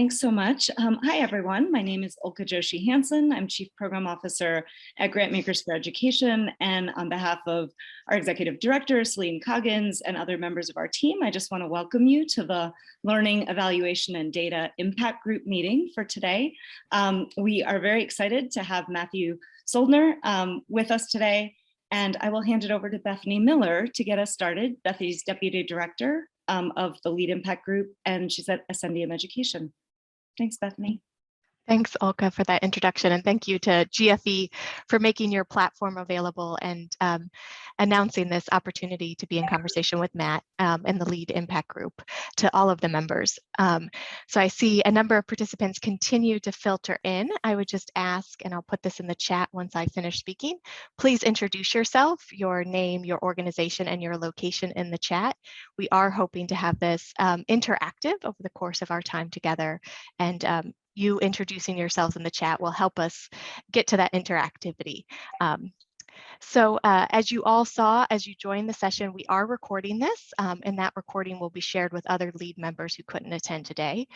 Thanks so much. Hi, everyone. My name is Olka Joshi Hansen. I'm Chief Program Officer at Grantmakers for Education. And on behalf of our Executive Director, Celine Coggins, and other members of our team, I just want to welcome you to the Learning, Evaluation, and Data Impact Group meeting for today. We are very excited to have Matthew Soldner with us today. And I will hand it over to Bethany Miller to get us started. Bethany's Deputy Director of the Lead Impact Group, and she's at Ascendium Education. Thanks, Bethany. Thanks, Olka, for that introduction, and thank you to GFE for making your platform available and announcing this opportunity to be in conversation with Matt and the Lead Impact Group to all of the members. So I see a number of participants continue to filter in. I would just ask, and I'll put this in the chat once I finish speaking, please introduce yourself, your name, your organization, and your location in the chat. We are hoping to have this interactive over the course of our time together, and you introducing yourselves in the chat will help us get to that interactivity. So as you all saw, as you joined the session, we are recording this, and that recording will be shared with other LEAD members who couldn't attend today.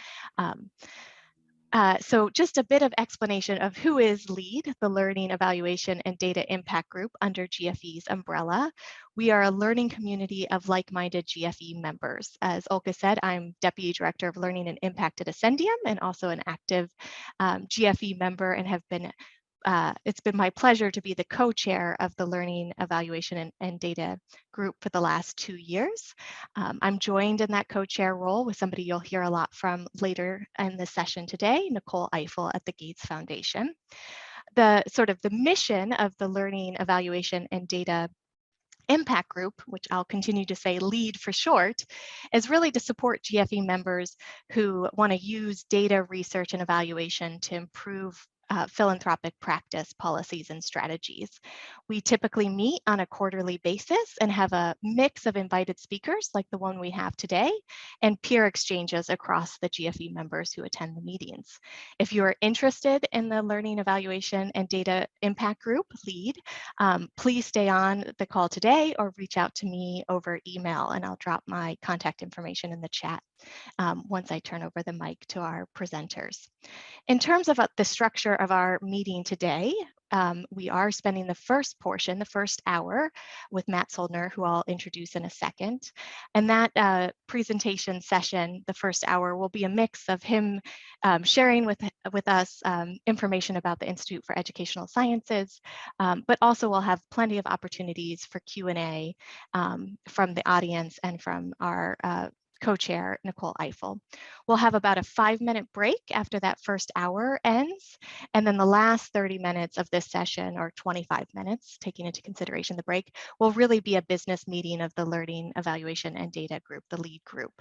So just a bit of explanation of who is LEAD, the Learning, Evaluation, and Data Impact Group under GFE's umbrella. We are a learning community of like-minded GFE members. As Olka said, I'm Deputy Director of Learning and Impact at Ascendium and also an active GFE member, and have been it's been my pleasure to be the co-chair of the Learning, Evaluation, and Data Group for the last 2 years. I'm joined in that co-chair role with somebody you'll hear a lot from later in the session today, Nicole Eiffel at the Gates Foundation. The mission of the Learning, Evaluation, and Data Impact Group, which I'll continue to say LEAD for short, is really to support GFE members who want to use data research and evaluation to improve philanthropic practice, policies, and strategies. We typically meet on a quarterly basis and have a mix of invited speakers like the one we have today and peer exchanges across the GFE members who attend the meetings. If you are interested in the Learning, Evaluation, and Data Impact Group, LEAD, please stay on the call today or reach out to me over email, and I'll drop my contact information in the chat once I turn over the mic to our presenters. In terms of the structure of our meeting today, we are spending the first portion, the first hour, with Matt Soldner, who I'll introduce in a second. And that presentation session, the first hour, will be a mix of him sharing with us information about the Institute for Educational Sciences, but also we'll have plenty of opportunities for Q&A from the audience and from our co-chair, Nicole Eiffel. We'll have about a 5-minute break after that first hour ends. And then the last 30 minutes of this session, or 25 minutes, taking into consideration the break, will really be a business meeting of the Learning, Evaluation, and Data Group, the LEAD group.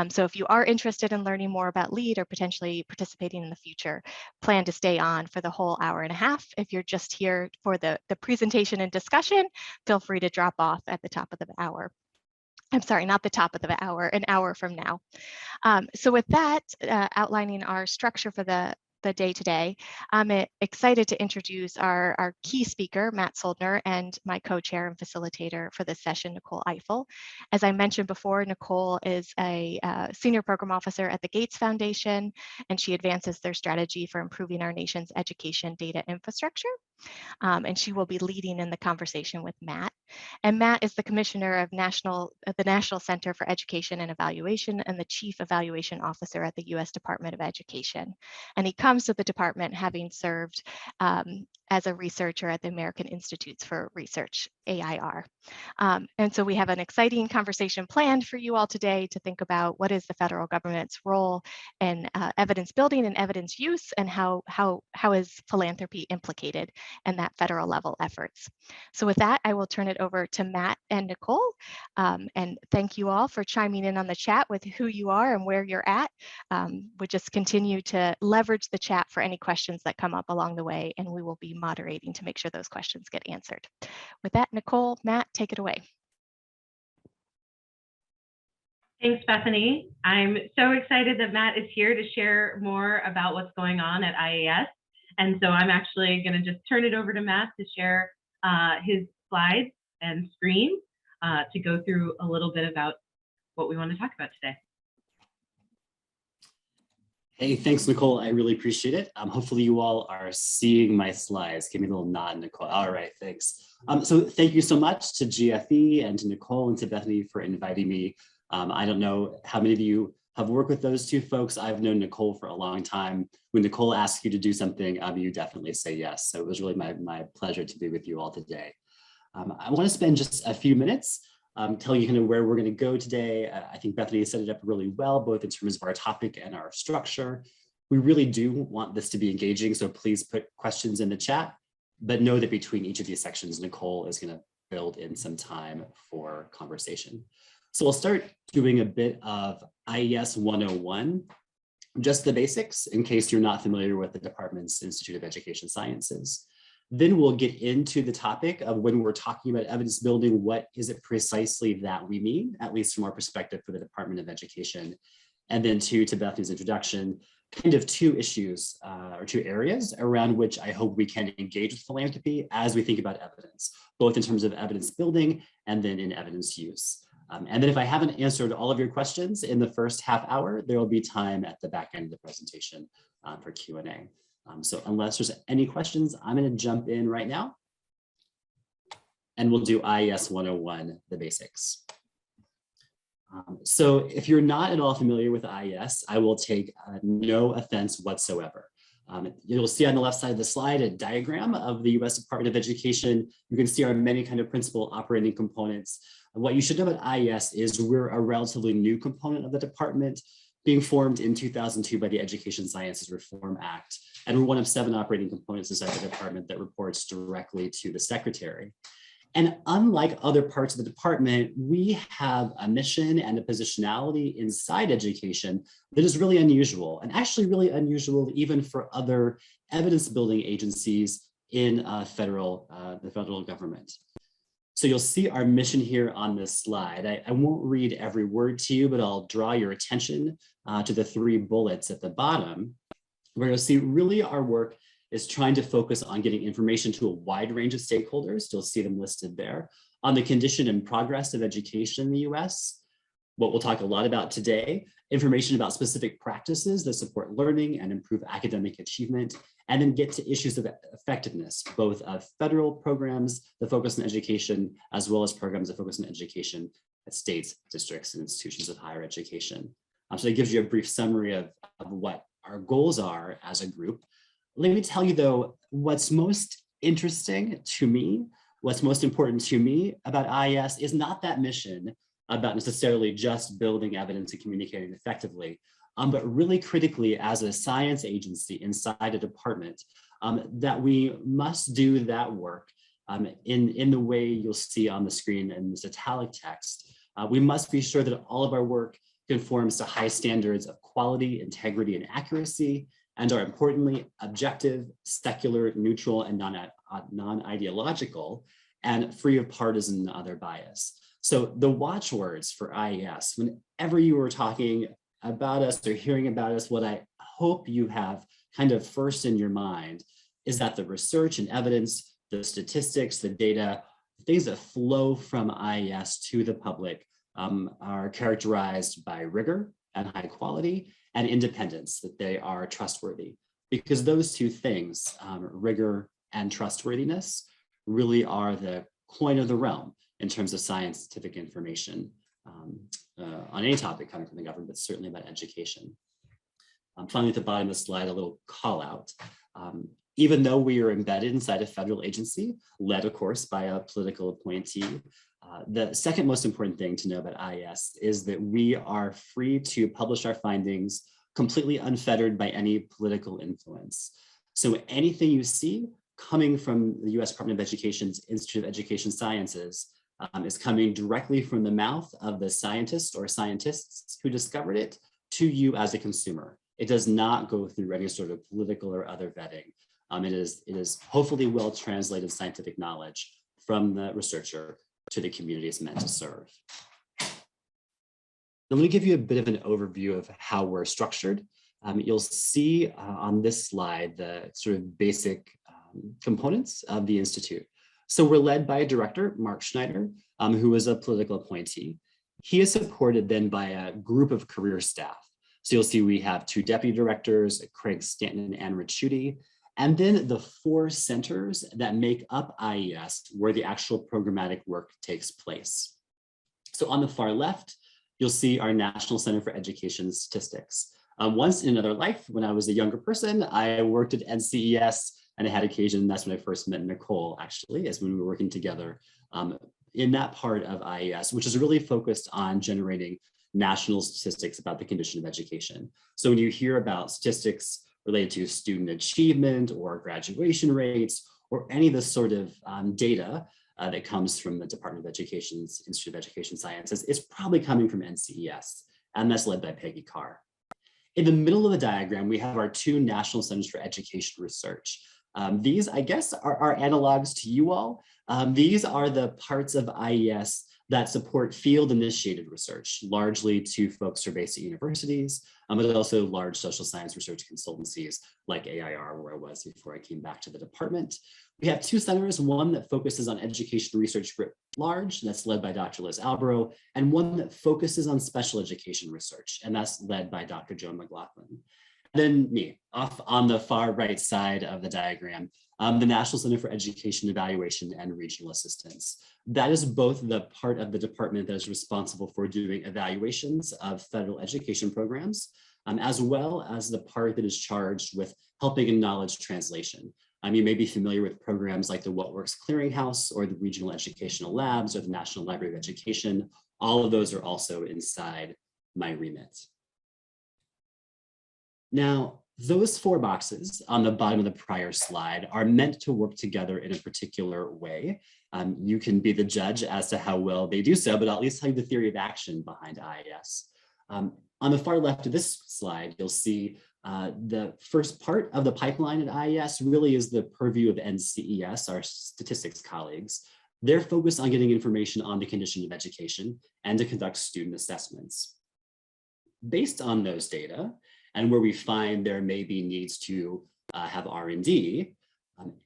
So if you are interested in learning more about LEAD or potentially participating in the future, plan to stay on for the whole hour and a half. If you're just here for the presentation and discussion, feel free to drop off at the top of the hour. I'm sorry, not the top of the hour, an hour from now. So with that, outlining our structure for the day today, I'm excited to introduce our key speaker, Matt Soldner, and my co-chair and facilitator for this session, Nicole Eiffel. As I mentioned before, Nicole is a senior program officer at the Gates Foundation, and she advances their strategy for improving our nation's education data infrastructure. And she will be leading in the conversation with Matt. And Matt is the commissioner of the National Center for Education and Evaluation and the chief evaluation officer at the U.S. Department of Education. And he comes to the department having served as a researcher at the American Institutes for Research, AIR. And so we have an exciting conversation planned for you all today to think about what is the federal government's role in evidence building and evidence use, and how is philanthropy implicated in that federal level efforts. So with that, I will turn it over to Matt and Nicole. And thank you all for chiming in on the chat with who you are and where you're at. We'll just continue to leverage the chat for any questions that come up along the way, and we will be moderating to make sure those questions get answered. With that, Nicole, Matt, take it away. Thanks, Bethany. I'm so excited that Matt is here to share more about what's going on at IES. And so I'm actually going to just turn it over to Matt to share his slides and screen to go through a little bit about what we want to talk about today. Hey, thanks, Nicole. I really appreciate it. Hopefully you all are seeing my slides. Give me a little nod, Nicole. All right, thanks. So thank you so much to GFE and to Nicole and to Bethany for inviting me. I don't know how many of you have worked with those two folks. I've known Nicole for a long time. When Nicole asks you to do something, you definitely say yes. So it was really my pleasure to be with you all today. I want to spend just a few minutes telling you kind of where we're going to go today. I think Bethany set it up really well, both in terms of our topic and our structure. We really do want this to be engaging, so please put questions in the chat, but know that between each of these sections, Nicole is going to build in some time for conversation. So we'll start doing a bit of IES 101, just the basics, in case you're not familiar with the department's Institute of Education Sciences. Then we'll get into the topic of when we're talking about evidence building, what is it precisely that we mean, at least from our perspective for the Department of Education. And then to Bethany's introduction, kind of two issues or two areas around which I hope we can engage with philanthropy as we think about evidence, both in terms of evidence building and then in evidence use. And then if I haven't answered all of your questions in the first half hour, there will be time at the back end of the presentation for Q&A. So unless there's any questions, I'm going to jump in right now and we'll do IES 101, the basics. So if you're not at all familiar with IES, I will take no offense whatsoever. You'll see on the left side of the slide a diagram of the US Department of Education. You can see our many kind of principal operating components. What you should know about IES is we're a relatively new component of the department, being formed in 2002 by the Education Sciences Reform Act. And we're one of 7 operating components inside the department that reports directly to the secretary. And unlike other parts of the department, we have a mission and a positionality inside education that is really unusual, and actually really unusual even for other evidence building agencies in the federal government. So you'll see our mission here on this slide. I won't read every word to you, but I'll draw your attention to the 3 bullets at the bottom, where you'll see really our work is trying to focus on getting information to a wide range of stakeholders. You'll see them listed there on the condition and progress of education in the US. What we'll talk a lot about today, information about specific practices that support learning and improve academic achievement, and then get to issues of effectiveness, both of federal programs that focus on education, as well as programs that focus on education at states, districts, and institutions of higher education. So that gives you a brief summary of what our goals are as a group. Let me tell you though, what's most interesting to me, what's most important to me about IES is not that mission about necessarily just building evidence and communicating effectively, but really critically as a science agency inside a department, that we must do that work in the way you'll see on the screen in this italic text. We must be sure that all of our work conforms to high standards of quality, integrity, and accuracy, and are importantly objective, secular, neutral, and non-ideological, and free of partisan and other bias. So the watchwords for IES, whenever you are talking about us or hearing about us, what I hope you have kind of first in your mind is that the research and evidence, the statistics, the data, things that flow from IES to the public are characterized by rigor and high quality and independence, that they are trustworthy. Because those two things, rigor and trustworthiness, really are the coin of the realm in terms of scientific information on any topic coming from the government, but certainly about education. Finally, at the bottom of the slide, a little call out. Even though we are embedded inside a federal agency, led of course by a political appointee, the second most important thing to know about IES is that we are free to publish our findings completely unfettered by any political influence. So anything you see coming from the US Department of Education's Institute of Education Sciences is coming directly from the mouth of the scientist or scientists who discovered it to you as a consumer. It does not go through any sort of political or other vetting. It is hopefully well translated scientific knowledge from the researcher to the community it's meant to serve. Let me give you a bit of an overview of how we're structured. You'll see on this slide the sort of basic components of the Institute. So we're led by a director, Mark Schneider, who is a political appointee. He is supported then by a group of career staff. So you'll see we have 2 deputy directors, Craig Stanton and Ann Ricciuti, and then the 4 centers that make up IES where the actual programmatic work takes place. So on the far left, you'll see our National Center for Education Statistics. Once in another life, when I was a younger person, I worked at NCES, and I had occasion, that's when I first met Nicole, actually, as when we were working together in that part of IES, which is really focused on generating national statistics about the condition of education. So when you hear about statistics related to student achievement or graduation rates, or any of the sort of data that comes from the Department of Education's Institute of Education Sciences, it's probably coming from NCES, and that's led by Peggy Carr. In the middle of the diagram, we have our 2 National Centers for Education Research. These, I guess, are analogs to you all. These are the parts of IES that support field-initiated research, largely to folks who are based at universities, but also large social science research consultancies like AIR, where I was before I came back to the department. We have 2 centers, one that focuses on education research writ large, that's led by Dr. Liz Albro, and one that focuses on special education research, and that's led by Dr. Joan McLaughlin. And then me, off on the far right side of the diagram, the National Center for Education Evaluation and Regional Assistance. That is both the part of the department that is responsible for doing evaluations of federal education programs, as well as the part that is charged with helping in knowledge translation. You may be familiar with programs like the What Works Clearinghouse or the Regional Educational Labs or the National Library of Education. All of those are also inside my remit. Now, those 4 boxes on the bottom of the prior slide are meant to work together in a particular way. You can be the judge as to how well they do so, but I'll at least tell you the theory of action behind IES. On the far left of this slide, you'll see the first part of the pipeline at IES really is the purview of NCES, our statistics colleagues. They're focused on getting information on the condition of education and to conduct student assessments. Based on those data, and where we find there may be needs to have R&D,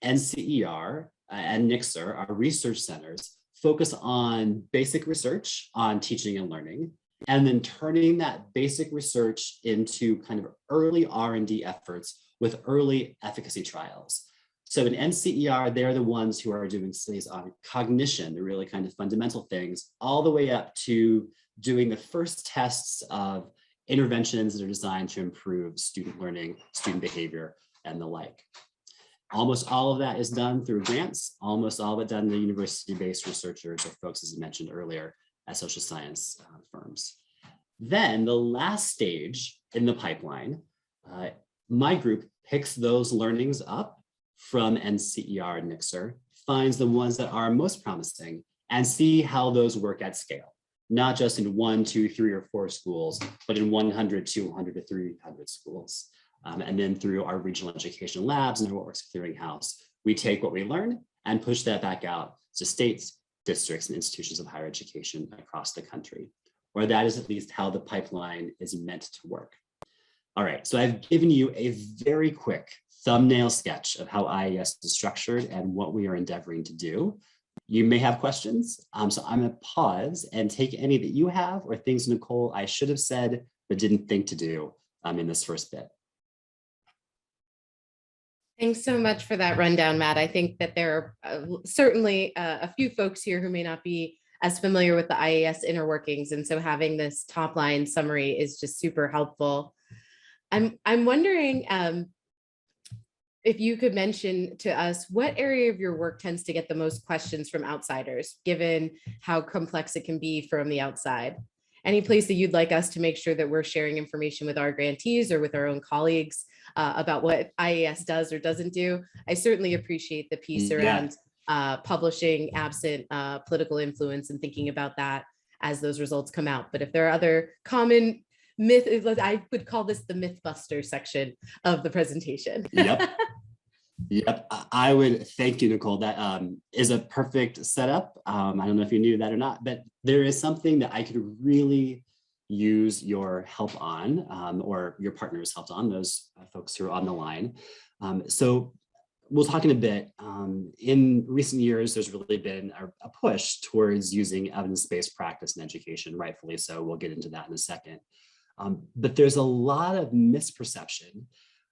NCER and NCER, our research centers, focus on basic research on teaching and learning, and then turning that basic research into kind of early R&D efforts with early efficacy trials. So in NCER, they're the ones who are doing studies on cognition, the really kind of fundamental things, all the way up to doing the first tests of interventions that are designed to improve student learning, student behavior, and the like. Almost all of that is done through grants, almost all of it done by university-based researchers or folks, as I mentioned earlier, at social science firms. Then the last stage in the pipeline, my group picks those learnings up from NCER and NCER, finds the ones that are most promising, and see how those work at scale. Not just in 1, 2, 3, or 4 schools, but in 100, 200 to 300 schools. And then through our regional education labs and our What Works Clearinghouse, we take what we learn and push that back out to states, districts, and institutions of higher education across the country. Or that is at least how the pipeline is meant to work. All right, so I've given you a very quick thumbnail sketch of how IES is structured and what we are endeavoring to do. You may have questions, so I'm gonna pause and take any that you have or things, Nicole, I should have said but didn't think to do in this first bit. Thanks so much for that rundown, Matt. I think that there are certainly a few folks here who may not be as familiar with the IES inner workings, and so having this top line summary is just super helpful. I'm wondering if you could mention to us what area of your work tends to get the most questions from outsiders, given how complex it can be from the outside. Any place that you'd like us to make sure that we're sharing information with our grantees or with our own colleagues about what IES does or doesn't do. I certainly appreciate the piece around publishing absent political influence and thinking about that as those results come out. But if there are other common myth, I would call this the Mythbuster section of the presentation. Yep. Yep, I would thank you, Nicole. That is a perfect setup. I don't know if you knew that or not, but there is something that I could really use your help on, or your partners helped on, those folks who are on the line. So we'll talk in a bit. In recent years, there's really been a push towards using evidence-based practice in education, rightfully so. We'll get into that in a second. But there's a lot of misperception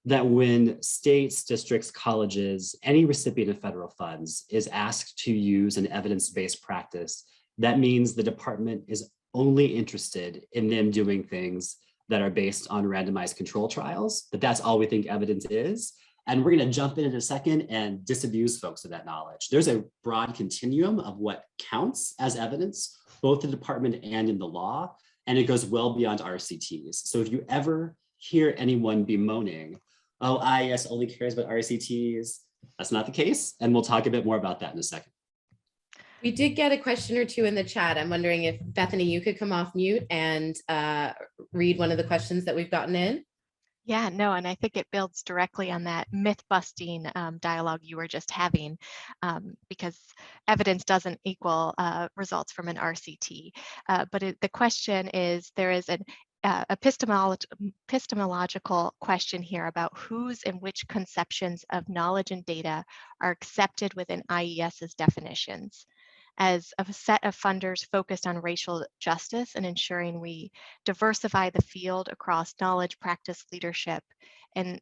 that when states, districts, colleges, any recipient of federal funds is asked to use an evidence-based practice, that means the department is only interested in them doing things that are based on randomized control trials, that that's all we think evidence is. And we're going to jump in a second and disabuse folks of that knowledge. There's a broad continuum of what counts as evidence, both in the department and in the law, and it goes well beyond RCTs. So if you ever hear anyone bemoaning, oh, IES only cares about RCTs, that's not the case. And we'll talk a bit more about that in a second. We did get a question or two in the chat. I'm wondering if Bethany, you could come off mute and read one of the questions that we've gotten in. Yeah, no, and I think it builds directly on that myth-busting dialogue you were just having, because evidence doesn't equal results from an RCT. But the question is, there is an epistemological question here about whose and which conceptions of knowledge and data are accepted within IES's definitions. As a set of funders focused on racial justice and ensuring we diversify the field across knowledge, practice, leadership, and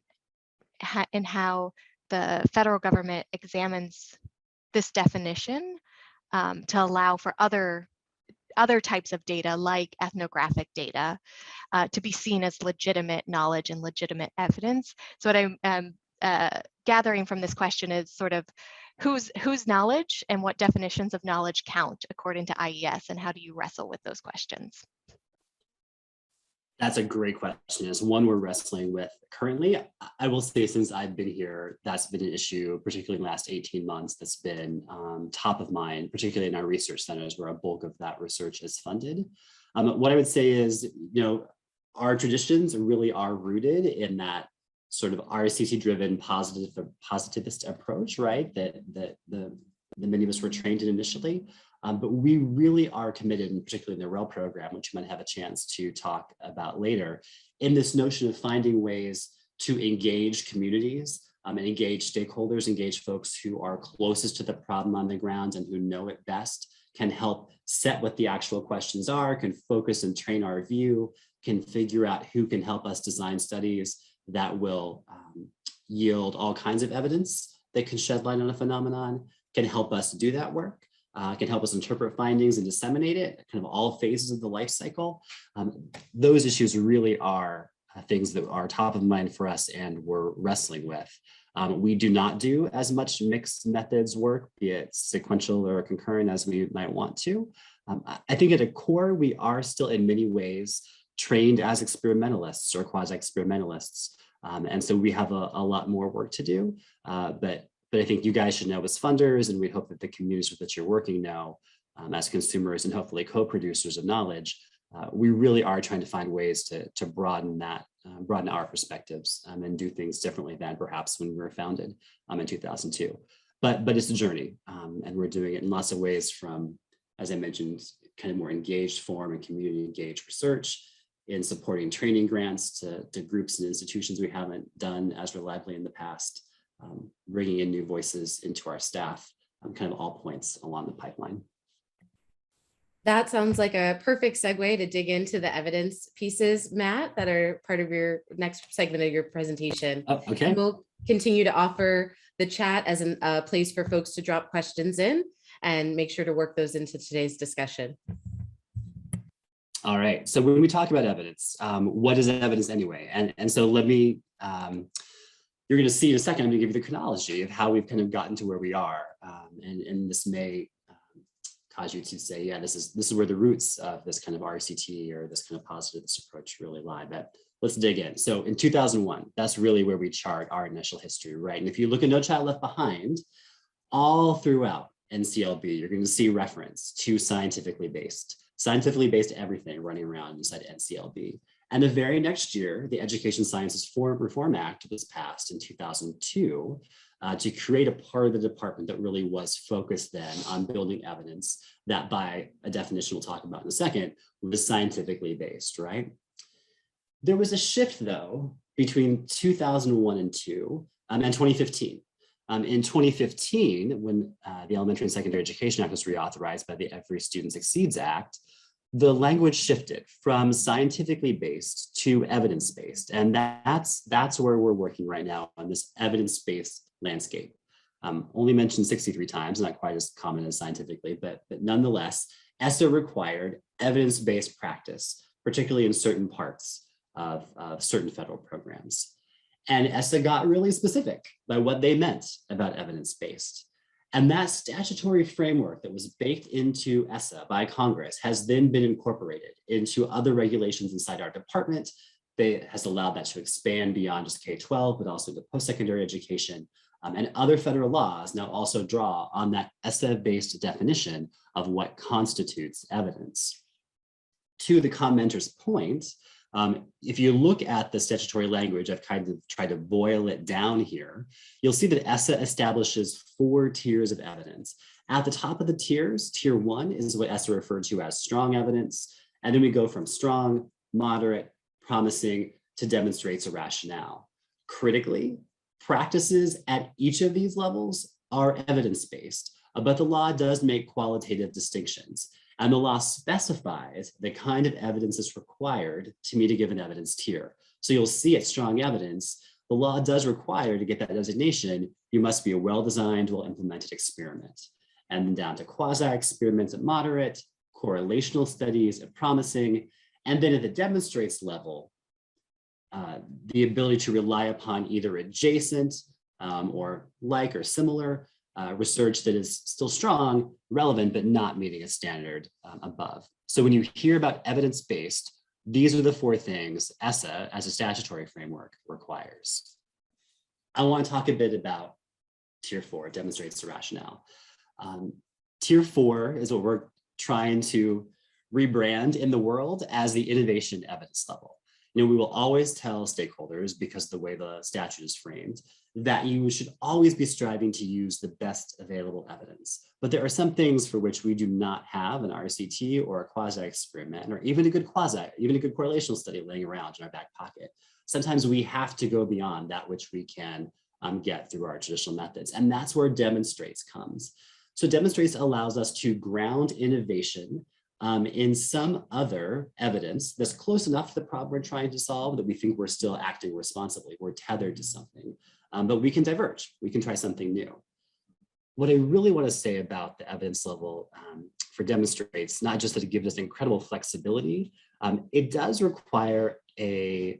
how the federal government examines this definition to allow for other types of data like ethnographic data to be seen as legitimate knowledge and legitimate evidence. So what I'm gathering from this question is sort of whose knowledge and what definitions of knowledge count according to IES, and how do you wrestle with those questions? That's a great question. It's one we're wrestling with currently. I will say, since I've been here, that's been an issue, particularly in the last 18 months, that's been top of mind, particularly in our research centers where a bulk of that research is funded. What I would say is, our traditions really are rooted in that sort of RCT-driven positivist approach, right? That many of us were trained in initially. But we really are committed, and particularly in the REL program, which you might have a chance to talk about later, in this notion of finding ways to engage communities and engage stakeholders, engage folks who are closest to the problem on the ground and who know it best, can help set what the actual questions are, can focus and train our view, can figure out who can help us design studies that will yield all kinds of evidence that can shed light on a phenomenon, can help us do that work, can help us interpret findings and disseminate it, kind of all phases of the life cycle. Those issues really are things that are top of mind for us and we're wrestling with. We do not do as much mixed methods work, be it sequential or concurrent, as we might want to. I think at a core, we are still in many ways trained as experimentalists or quasi-experimentalists. And so we have a lot more work to do, but I think you guys should know as funders, and we hope that the communities with which you're working know as consumers and hopefully co-producers of knowledge, we really are trying to find ways to broaden our perspectives and do things differently than perhaps when we were founded in 2002. But it's a journey, and we're doing it in lots of ways, from, as I mentioned, kind of more engaged form and community engaged research, in supporting training grants to groups and institutions we haven't done as reliably in the past, bringing in new voices into our staff, kind of all points along the pipeline. That sounds like a perfect segue to dig into the evidence pieces, Matt, that are part of your next segment of your presentation. Oh, okay. And we'll continue to offer the chat as a place for folks to drop questions in, and make sure to work those into today's discussion. All right, so when we talk about evidence, what is evidence anyway? And so let me, you're gonna see in a second, I'm gonna give you the chronology of how we've kind of gotten to where we are. And this may cause you to say, yeah, this is where the roots of this kind of RCT or this kind of positivist approach really lie, but let's dig in. So in 2001, that's really where we chart our initial history, right? And if you look at No Child Left Behind, all throughout NCLB, you're gonna see reference to scientifically based everything running around inside NCLB. And the very next year, the Education Sciences Reform Act was passed in 2002 to create a part of the department that really was focused then on building evidence that, by a definition we'll talk about in a second, was scientifically based, right? There was a shift, though, between 2001 and 2015. In 2015, when the Elementary and Secondary Education Act was reauthorized by the Every Student Succeeds Act, the language shifted from scientifically based to evidence-based. And that's where we're working right now on this evidence-based landscape. Only mentioned 63 times, not quite as common as scientifically, but nonetheless, ESSA required evidence-based practice, particularly in certain parts of certain federal programs. And ESSA got really specific by what they meant about evidence-based. And that statutory framework that was baked into ESSA by Congress has then been incorporated into other regulations inside our department. It has allowed that to expand beyond just K-12, but also to post-secondary education. And other federal laws now also draw on that ESSA-based definition of what constitutes evidence. To the commenter's point, if you look at the statutory language, I've kind of tried to boil it down here, you'll see that ESSA establishes 4 tiers of evidence. At the top of the tiers, tier 1 is what ESSA referred to as strong evidence. And then we go from strong, moderate, promising to demonstrates a rationale. Critically, practices at each of these levels are evidence-based, but the law does make qualitative distinctions. And the law specifies the kind of evidence is required to meet a given evidence tier. So you'll see at strong evidence, the law does require to get that designation, you must be a well-designed, well-implemented experiment. And then down to quasi-experiments at moderate, correlational studies at promising, and then at the demonstrates level, the ability to rely upon either adjacent or like or similar research that is still strong, relevant, but not meeting a standard above. So when you hear about evidence-based, these are the 4 things ESSA as a statutory framework requires. I want to talk a bit about tier 4, demonstrates the rationale. Tier 4 is what we're trying to rebrand in the world as the innovation evidence level. We will always tell stakeholders, because of the way the statute is framed, that you should always be striving to use the best available evidence. But there are some things for which we do not have an RCT or a quasi-experiment, or even a good correlational study laying around in our back pocket. Sometimes we have to go beyond that which we can get through our traditional methods. And that's where demonstrates comes. So demonstrates allows us to ground innovation in some other evidence that's close enough to the problem we're trying to solve that we think we're still acting responsibly. We're tethered to something, but we can diverge. We can try something new. What I really want to say about the evidence level for demonstrates, not just that it gives us incredible flexibility, it does require a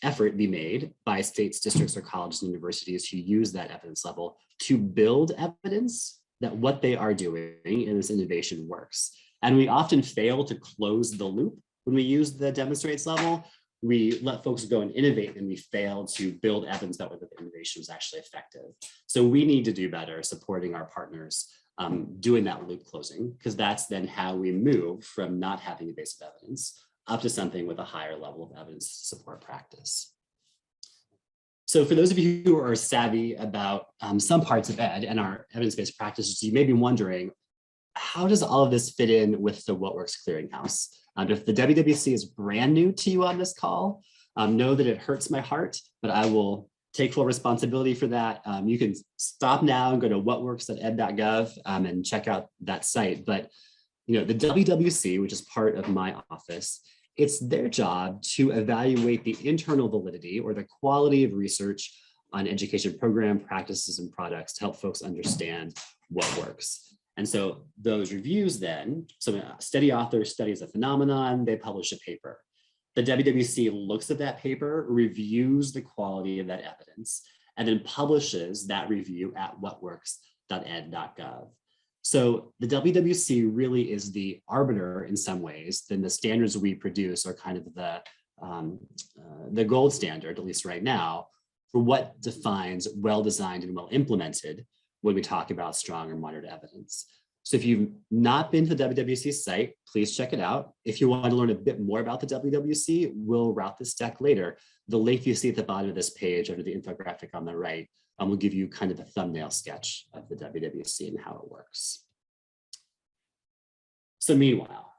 effort be made by states, districts, or colleges and universities who use that evidence level to build evidence that what they are doing in this innovation works. And we often fail to close the loop when we use the demonstrates level. We let folks go and innovate, and we fail to build evidence that the innovation was actually effective. So we need to do better supporting our partners doing that loop closing, because that's then how we move from not having a base of evidence up to something with a higher level of evidence to support practice. So for those of you who are savvy about some parts of ed and our evidence-based practices, you may be wondering, how does all of this fit in with the What Works Clearinghouse? If the WWC is brand new to you on this call, know that it hurts my heart, but I will take full responsibility for that. You can stop now and go to whatworks.ed.gov and check out that site. But the WWC, which is part of my office, it's their job to evaluate the internal validity or the quality of research on education program practices and products to help folks understand what works. And so those reviews then, so a study author studies a phenomenon, they publish a paper. The WWC looks at that paper, reviews the quality of that evidence, and then publishes that review at whatworks.ed.gov. So the WWC really is the arbiter in some ways. Then the standards we produce are kind of the gold standard, at least right now, for what defines well-designed and well-implemented when we talk about strong or moderate evidence. So if you've not been to the WWC site, please check it out. If you want to learn a bit more about the WWC, we'll route this deck later. The link you see at the bottom of this page under the infographic on the right will give you kind of a thumbnail sketch of the WWC and how it works. So meanwhile,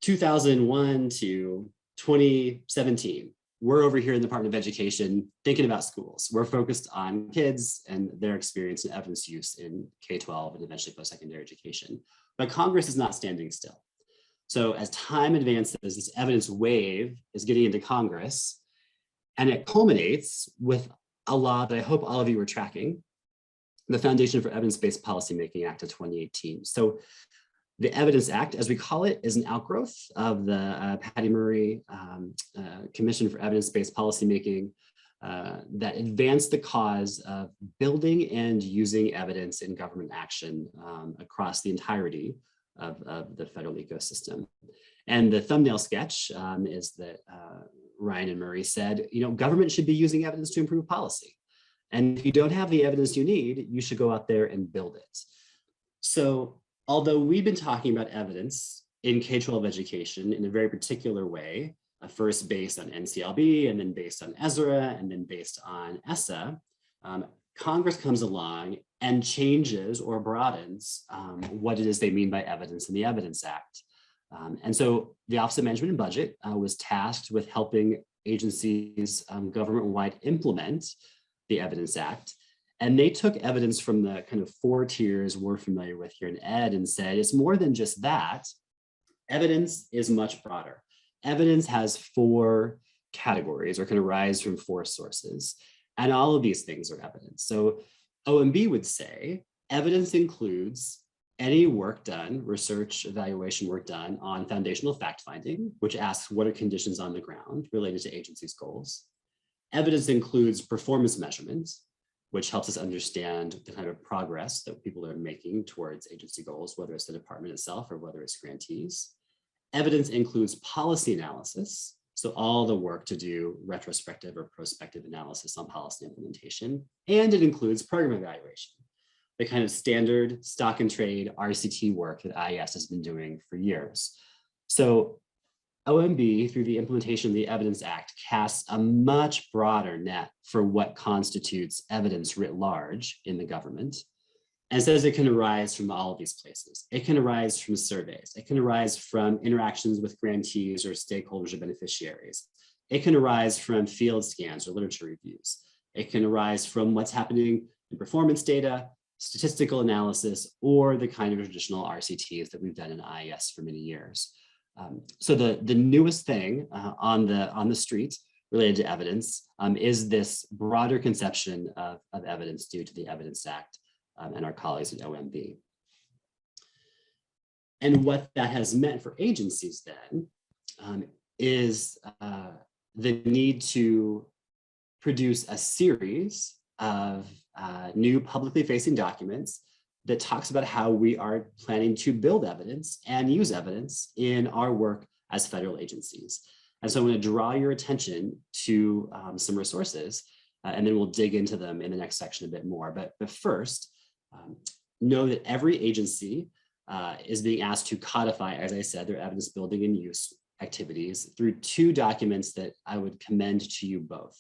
2001 to 2017, we're over here in the Department of Education thinking about schools. We're focused on kids and their experience and evidence use in K-12 and eventually post-secondary education. But Congress is not standing still. So as time advances, this evidence wave is getting into Congress, and it culminates with a law that I hope all of you are tracking, the Foundation for Evidence-Based Policymaking Act of 2018. So the Evidence Act, as we call it, is an outgrowth of the Patty Murray Commission for Evidence-Based Policymaking that advanced the cause of building and using evidence in government action across the entirety of the federal ecosystem. And the thumbnail sketch is that Ryan and Murray said, government should be using evidence to improve policy. And if you don't have the evidence you need, you should go out there and build it. So although we've been talking about evidence in K-12 education in a very particular way, first based on NCLB, and then based on ESRA, and then based on ESSA, Congress comes along and changes or broadens what it is they mean by evidence in the Evidence Act. And so the Office of Management and Budget was tasked with helping agencies government-wide implement the Evidence Act. And they took evidence from the kind of 4 tiers we're familiar with here in ed and said, it's more than just that. Evidence is much broader. Evidence has 4 categories or can arise from 4 sources. And all of these things are evidence. So OMB would say evidence includes any work done, research, evaluation work done on foundational fact-finding, which asks what are conditions on the ground related to agencies' goals. Evidence includes performance measurements, which helps us understand the kind of progress that people are making towards agency goals, whether it's the department itself or whether it's grantees. Evidence includes policy analysis, so all the work to do retrospective or prospective analysis on policy implementation, and it includes program evaluation, the kind of standard stock and trade RCT work that IES has been doing for years. So OMB, through the implementation of the Evidence Act, casts a much broader net for what constitutes evidence writ large in the government, and says it can arise from all of these places. It can arise from surveys. It can arise from interactions with grantees or stakeholders or beneficiaries. It can arise from field scans or literature reviews. It can arise from what's happening in performance data, statistical analysis, or the kind of traditional RCTs that we've done in IES for many years. So the newest thing on the street related to evidence is this broader conception of evidence due to the Evidence Act and our colleagues at OMB. And what that has meant for agencies then is the need to produce a series of new publicly facing documents that talks about how we are planning to build evidence and use evidence in our work as federal agencies. And so I'm going to draw your attention to some resources, and then we'll dig into them in the next section a bit more. But first, know that every agency is being asked to codify, as I said, their evidence building and use activities through 2 documents that I would commend to you both.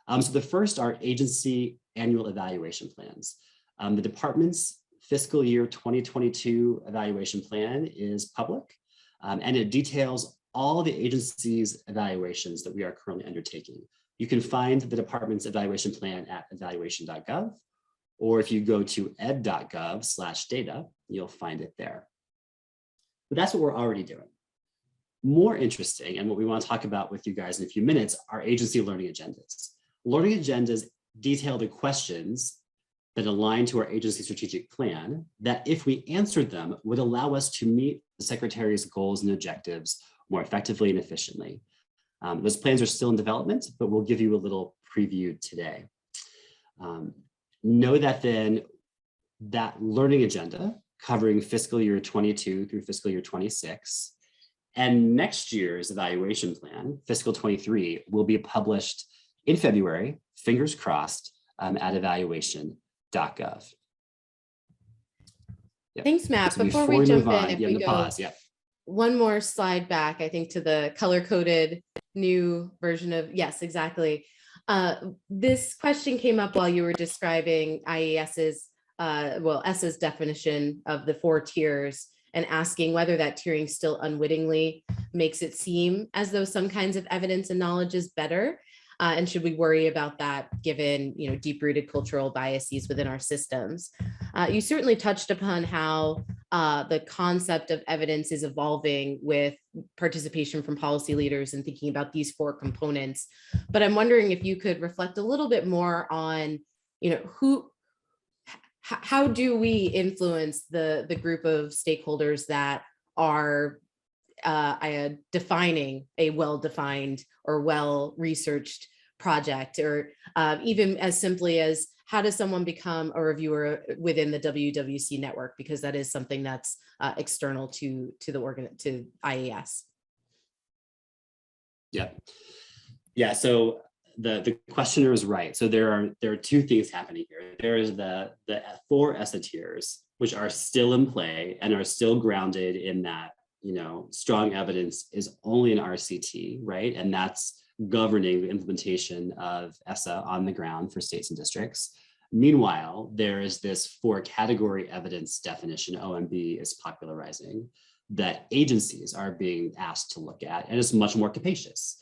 So the first are agency annual evaluation plans. The department's fiscal year 2022 evaluation plan is public, and it details all the agency's evaluations that we are currently undertaking. You can find the department's evaluation plan at evaluation.gov, or if you go to ed.gov/data, you'll find it there. But that's what we're already doing. More interesting, and what we want to talk about with you guys in a few minutes, are agency learning agendas. Learning agendas detail the questions that align to our agency strategic plan that, if we answered them, would allow us to meet the Secretary's goals and objectives more effectively and efficiently. Those plans are still in development, but we'll give you a little preview today. Know that then that learning agenda covering fiscal year 22 through fiscal year 26 and next year's evaluation plan, fiscal 23, will be published in February, fingers crossed, at evaluation.gov. Yep. Thanks, Matt. So before we jump on, in, if we go pause, one more slide back, I think, to the color-coded new version of, yes, exactly. This question came up while you were describing IES's, ESSA's definition of the 4 tiers and asking whether that tiering still unwittingly makes it seem as though some kinds of evidence and knowledge is better. And should we worry about that given, deep-rooted cultural biases within our systems? You certainly touched upon how the concept of evidence is evolving with participation from policy leaders and thinking about these 4 components. But I'm wondering if you could reflect a little bit more on, how do we influence the group of stakeholders that are defining a well-defined or well-researched project, or even as simply as how does someone become a reviewer within the WWC network, because that is something that's external to IES. Yeah. So the questioner is right. So there are 2 things happening here. There is the 4 ESSA tiers, which are still in play and are still grounded in that, strong evidence is only an RCT, right? And that's governing the implementation of ESSA on the ground for states and districts. Meanwhile, there is this 4-category evidence definition OMB is popularizing that agencies are being asked to look at, and it's much more capacious.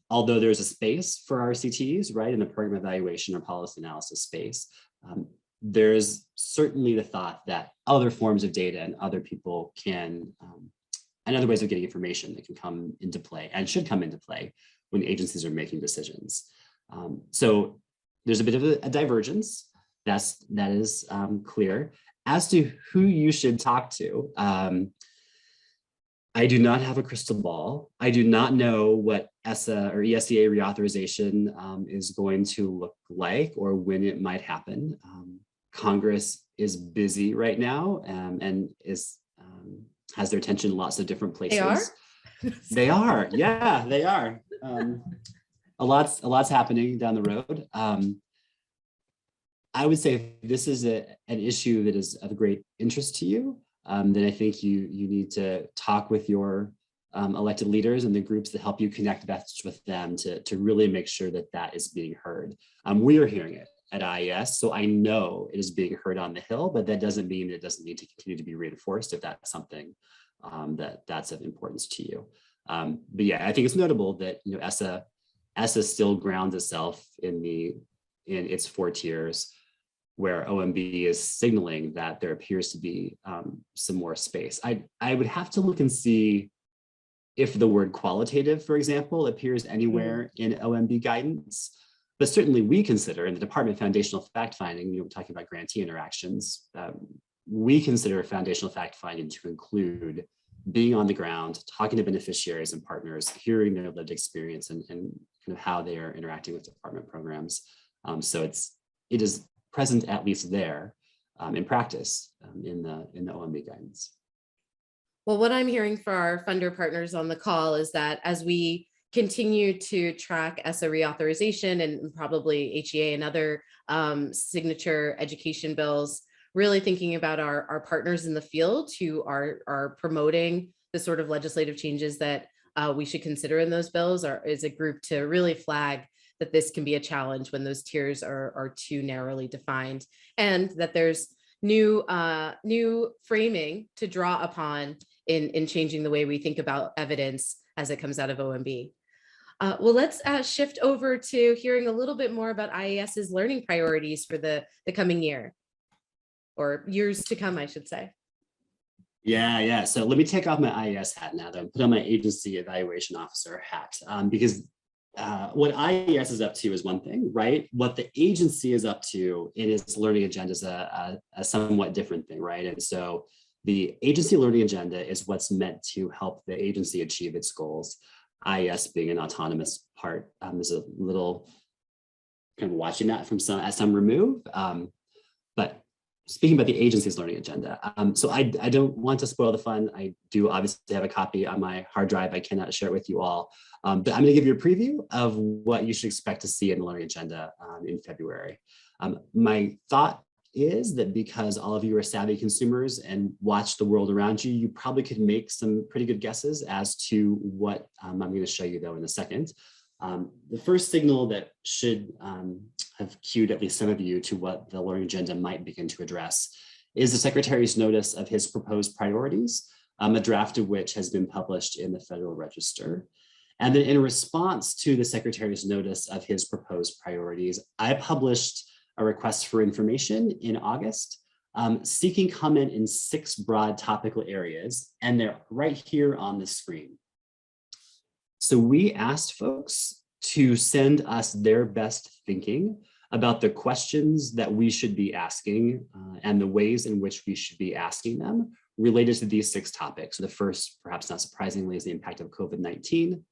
Although there's a space for RCTs, right, in the program evaluation or policy analysis space, there's certainly the thought that other forms of data and other people can, and other ways of getting information that can come into play and should come into play when agencies are making decisions. So there's a bit of a divergence that is clear. As to who you should talk to, I do not have a crystal ball. I do not know what ESSA or ESEA reauthorization is going to look like or when it might happen. Congress is busy right now and has their attention in lots of different places. They are? Yeah, they are. A lot's happening down the road. I would say if this is an issue that is of great interest to you, then I think you need to talk with your elected leaders and the groups that help you connect best with them to really make sure that is being heard. We are hearing it at IES, so I know it is being heard on the Hill, but that doesn't mean it doesn't need to continue to be reinforced if that's something that's of importance to you. But yeah, I think it's notable that ESSA still grounds itself in its 4 tiers, where OMB is signaling that there appears to be some more space. I would have to look and see if the word qualitative, for example, appears anywhere in OMB guidance. But certainly we consider in the Department of Foundational Fact-Finding, we're talking about grantee interactions, we consider foundational fact-finding to include being on the ground, talking to beneficiaries and partners, hearing their lived experience and kind of how they are interacting with department programs. So it is present at least there in practice in the OMB guidance. Well, what I'm hearing for our funder partners on the call is that as we continue to track ESSA reauthorization and probably HEA and other signature education bills, really thinking about our partners in the field who are promoting the sort of legislative changes that we should consider in those bills is a group to really flag that this can be a challenge when those tiers are too narrowly defined, and that there's new framing to draw upon in changing the way we think about evidence as it comes out of OMB. Well, let's shift over to hearing a little bit more about IES's learning priorities for the coming year, or years to come, I should say. Yeah. So let me take off my IES hat now, though, and put on my agency evaluation officer hat, because what IES is up to is one thing, right? What the agency is up to in its learning agenda is a somewhat different thing, right? And so the agency learning agenda is what's meant to help the agency achieve its goals. IES being an autonomous part is a little kind of watching that from some remove. But speaking about the agency's learning agenda, so I don't want to spoil the fun. I do obviously have a copy on my hard drive. I cannot share it with you all, but I'm going to give you a preview of what you should expect to see in the learning agenda in February. My thought is that because all of you are savvy consumers and watch the world around you, you probably could make some pretty good guesses as to what I'm going to show you, though, in a second. The first signal that should have cued at least some of you to what the learning agenda might begin to address is the Secretary's notice of his proposed priorities, a draft of which has been published in the Federal Register. And then in response to the Secretary's notice of his proposed priorities, I published a request for information in August seeking comment in 6 broad topical areas, and they're right here on the screen. So we asked folks to send us their best thinking about the questions that we should be asking and the ways in which we should be asking them related to these 6 topics. So the first, perhaps not surprisingly, is the impact of COVID-19.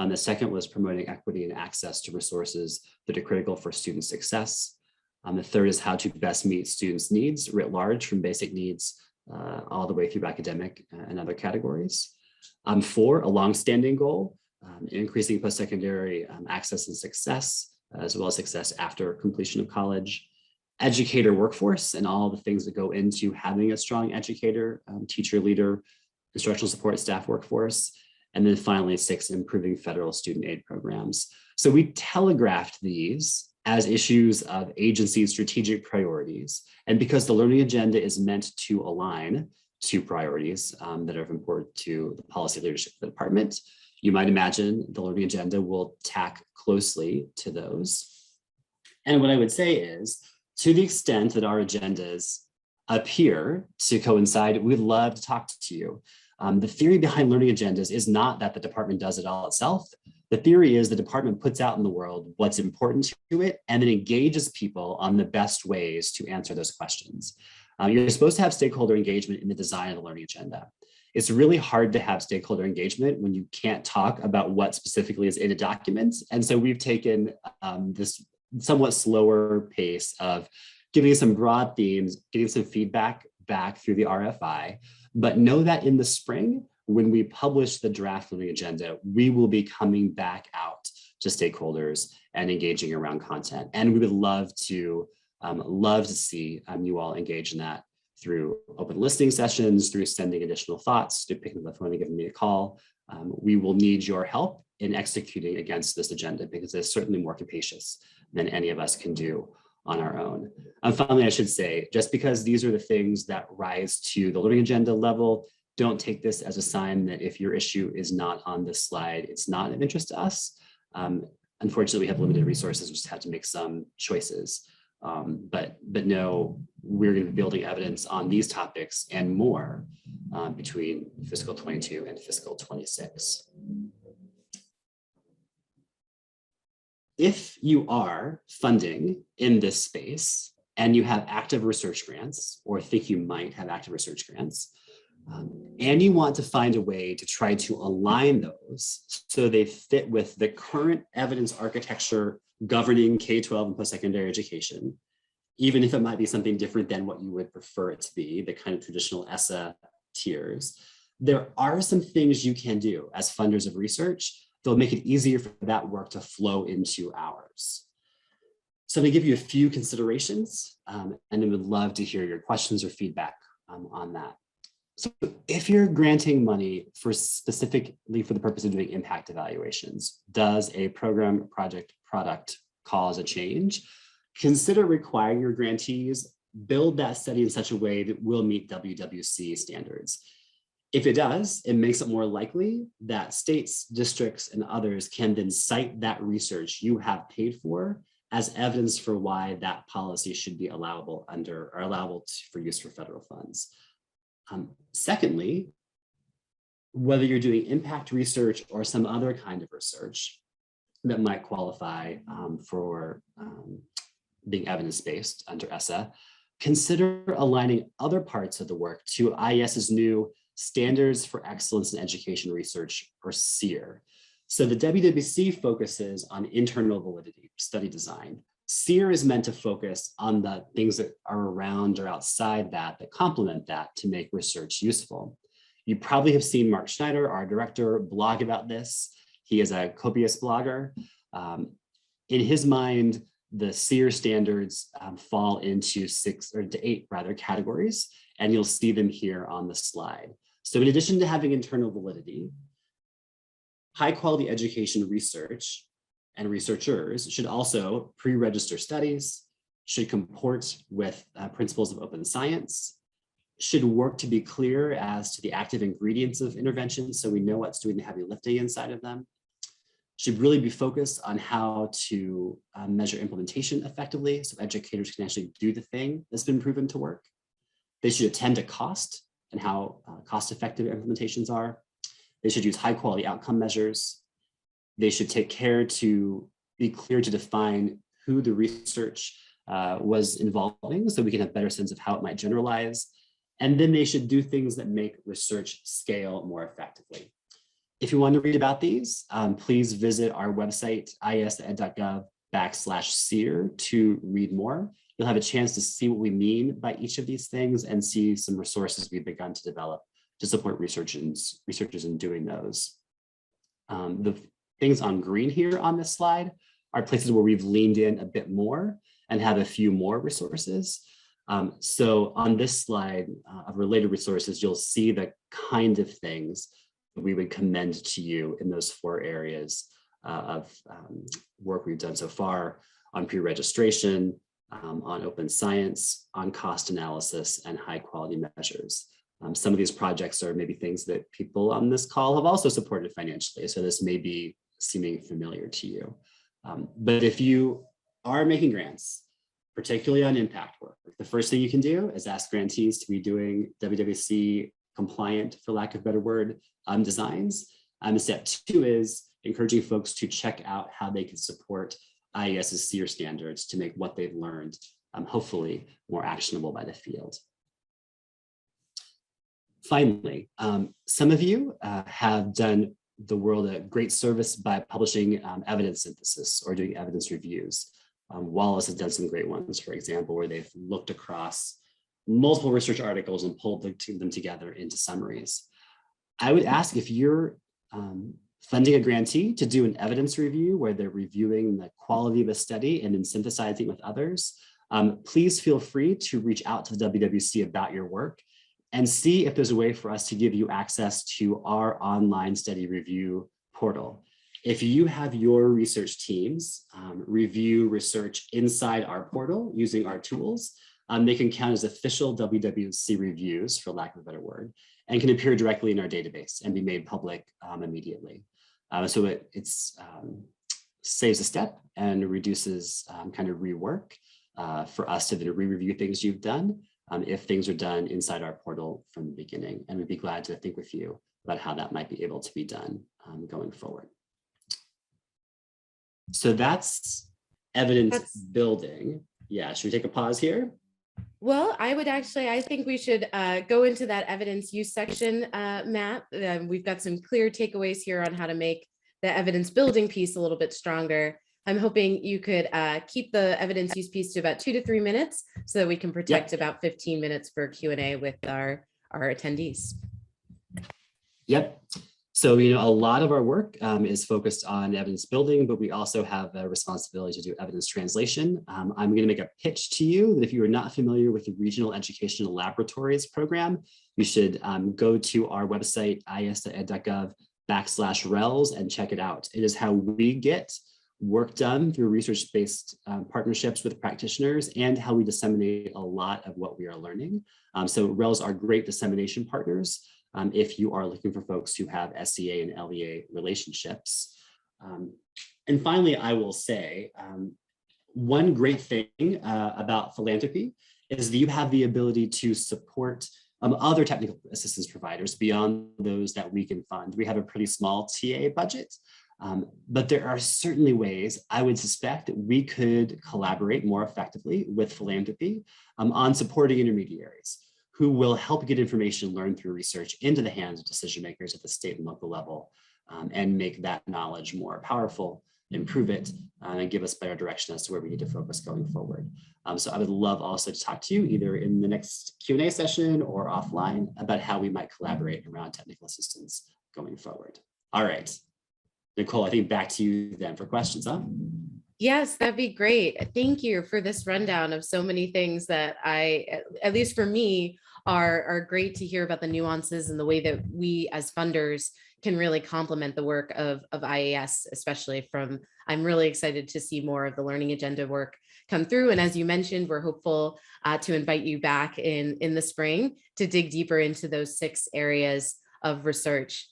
The second was promoting equity and access to resources that are critical for student success. The third is how to best meet students' needs writ large, from basic needs all the way through academic and other categories. 4, a longstanding goal, increasing post-secondary access and success, as well as success after completion of college. Educator workforce and all the things that go into having a strong educator, teacher, leader, instructional support staff workforce. And then finally, 6, improving federal student aid programs. So we telegraphed these as issues of agency strategic priorities. And because the learning agenda is meant to align to priorities that are of importance to the policy leadership of the department, you might imagine the learning agenda will tack closely to those. And what I would say is, to the extent that our agendas appear to coincide, we'd love to talk to you. The theory behind learning agendas is not that the department does it all itself. The theory is the department puts out in the world what's important to it and then engages people on the best ways to answer those questions. You're supposed to have stakeholder engagement in the design of the learning agenda. It's really hard to have stakeholder engagement when you can't talk about what specifically is in a document. And so we've taken this somewhat slower pace of giving some broad themes, getting some feedback back through the RFI, but know that in the spring, when we publish the draft learning agenda, we will be coming back out to stakeholders and engaging around content. And we would love to see you all engage in that through open listening sessions, through sending additional thoughts, through picking up the phone and giving me a call. We will need your help in executing against this agenda because it's certainly more capacious than any of us can do on our own. And finally, I should say, just because these are the things that rise to the learning agenda level, don't take this as a sign that if your issue is not on this slide, it's not of interest to us. Unfortunately, we have limited resources, we just had to make some choices. But no, we're going to be building evidence on these topics and more between fiscal 22 and fiscal 26. If you are funding in this space and you have active research grants or think you might have active research grants, and you want to find a way to try to align those so they fit with the current evidence architecture governing K-12 and post-secondary education, even if it might be something different than what you would prefer it to be, the kind of traditional ESSA tiers, there are some things you can do as funders of research that'll make it easier for that work to flow into ours. So I'm gonna give you a few considerations and I would love to hear your questions or feedback on that. So if you're granting money for specifically for the purpose of doing impact evaluations, does a program, project, product cause a change? Consider requiring your grantees build that study in such a way that will meet WWC standards. If it does, it makes it more likely that states, districts, and others can then cite that research you have paid for as evidence for why that policy should be allowable for use for federal funds. Secondly, whether you're doing impact research or some other kind of research that might qualify for being evidence-based under ESSA, consider aligning other parts of the work to IES's new Standards for Excellence in Education Research, or SEER. So the WWC focuses on internal validity, study design. SEER is meant to focus on the things that are around or outside that complement that to make research useful. You probably have seen Mark Schneider, our director, blog about this. He is a copious blogger. In his mind, the SEER standards fall into 6 or 8 categories, and you'll see them here on the slide. So in addition to having internal validity, high quality education research and researchers should also pre-register studies, should comport with principles of open science, should work to be clear as to the active ingredients of interventions so we know what's doing the heavy lifting inside of them, should really be focused on how to measure implementation effectively so educators can actually do the thing that's been proven to work, They should attend to cost and how cost-effective implementations are. They should use high-quality outcome measures. They should take care to be clear to define who the research was involving so we can have a better sense of how it might generalize. And then they should do things that make research scale more effectively. If you want to read about these, please visit our website, ies.ed.gov/SEER to read more. You'll have a chance to see what we mean by each of these things and see some resources we've begun to develop to support researchers in doing those. The things on green here on this slide are places where we've leaned in a bit more and have a few more resources. So on this slide of related resources, you'll see the kind of things that we would commend to you in those 4 areas of work we've done so far on pre-registration, on open science, on cost analysis, and high quality measures. Some of these projects are maybe things that people on this call have also supported financially, so this may be seeming familiar to you. But if you are making grants, particularly on impact work, the first thing you can do is ask grantees to be doing WWC compliant, for lack of a better word, designs. Step 2 is encouraging folks to check out how they can support IES's SEER standards to make what they've learned, hopefully more actionable by the field. Finally, some of you have done the world a great service by publishing evidence synthesis or doing evidence reviews. Wallace has done some great ones, for example, where they've looked across multiple research articles and pulled them together into summaries. I would ask if you're funding a grantee to do an evidence review where they're reviewing the quality of a study and then synthesizing with others, please feel free to reach out to the WWC about your work and see if there's a way for us to give you access to our online study review portal. If you have your research teams review research inside our portal using our tools, they can count as official WWC reviews, for lack of a better word, and can appear directly in our database and be made public immediately. So it saves a step and reduces kind of rework for us to re-review things you've done if things are done inside our portal from the beginning. And we'd be glad to think with you about how that might be able to be done going forward. So that's evidence building. Yeah, should we take a pause here? Well, I think we should go into that evidence use section, Matt. We've got some clear takeaways here on how to make the evidence building piece a little bit stronger. I'm hoping you could keep the evidence use piece to about 2 to 3 minutes so that we can protect about 15 minutes for Q&A with our attendees. Yep. So, a lot of our work is focused on evidence building, but we also have a responsibility to do evidence translation. I'm going to make a pitch to you that if you are not familiar with the Regional Educational Laboratories program, you should go to our website, ies.ed.gov/RELS and check it out. It is how we get work done through research-based partnerships with practitioners and how we disseminate a lot of what we are learning. So RELS are great dissemination partners if you are looking for folks who have SEA and LEA relationships. And finally, I will say, one great thing about philanthropy is that you have the ability to support other technical assistance providers beyond those that we can fund. We have a pretty small TA budget, but there are certainly ways I would suspect that we could collaborate more effectively with philanthropy on supporting intermediaries who will help get information learned through research into the hands of decision makers at the state and local level and make that knowledge more powerful, improve it, and give us better direction as to where we need to focus going forward. So I would love also to talk to you either in the next Q&A session or offline about how we might collaborate around technical assistance going forward. All right, Nicole, I think back to you then for questions, huh? Yes, that'd be great. Thank you for this rundown of so many things that at least for me, are great to hear about the nuances and the way that we as funders can really complement the work of IES, especially I'm really excited to see more of the learning agenda work come through. And as you mentioned, we're hopeful to invite you back in the spring to dig deeper into those 6 areas of research.